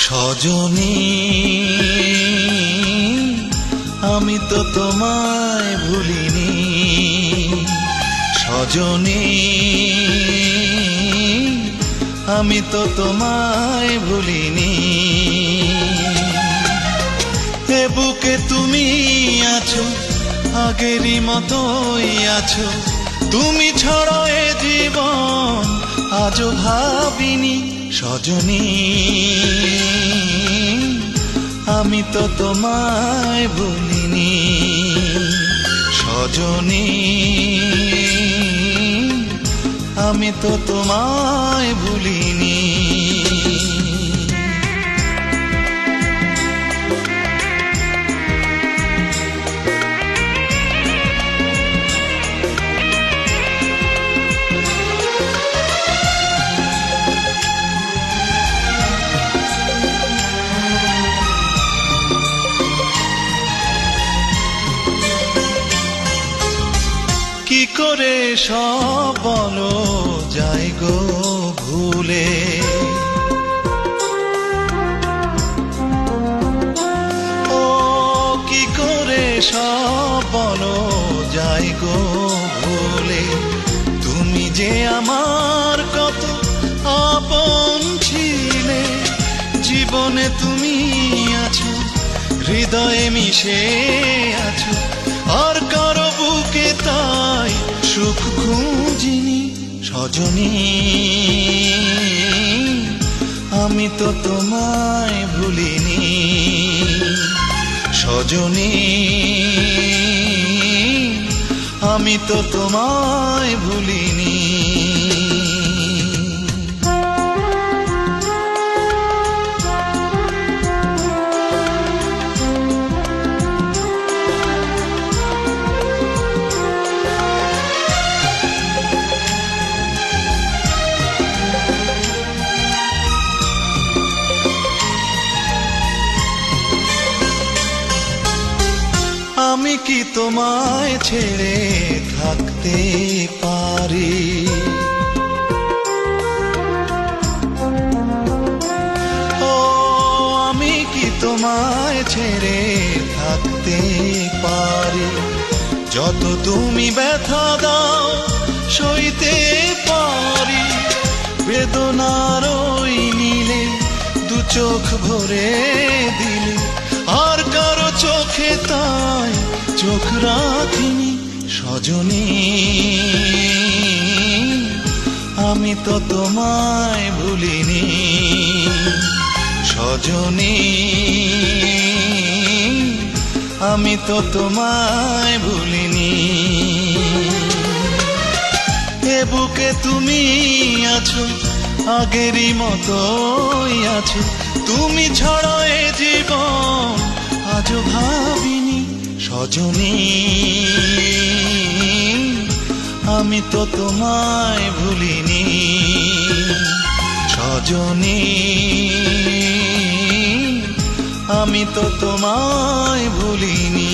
সজনী আমি তো তোমায় ভুলিনি, সজনী আমি তো তোমায় ভুলিনি। এ বুকে তুমি আছো, আগেরই মতোই আছো, তুমি ছাড়া এ জীবন আজও ভাবিনি। সজনী আমি তো তোমায় ভুলিনি, সজনী আমি তো তোমায় ভুলিনি। কি করে সব বলো যাই গো ভুলে, ও কি করে সব বলো যাই গো ভুলে। তুমি যে আমার কত আপন ছিলে, জীবনে তুমি আছো, হৃদয়ে মিশে আছো, আর কারো বুকে তাই সুখ খুঁজিনি। সজনী আমি তো তোমায় ভুলিনি, সজনী আমি তো তোমায় ভুলিনি। আমি কি তোমায় ছেড়ে থাকতে পারি, ও আমি কি তোমায় ছেড়ে থাকতে পারি। যত তুমি ব্যথা দাও সইতে পারি, বেদনার ওই নীলে দু চোখ ভরে দিলে, আর কারো চোখে তাই চোখ রাখিনি। সজনী আমি তো তোমায় ভুলিনি, সজনী আমি তো তোমায় ভুলিনি। এ বুকে তুমি আছো, আগেরই মতোই আছো, তুমি ছাড়া এ জীবন আজও ভাবিনি। সজনী আমি তো তোমায় ভুলিনি, সজনী আমি তো তোমায় ভুলিনি।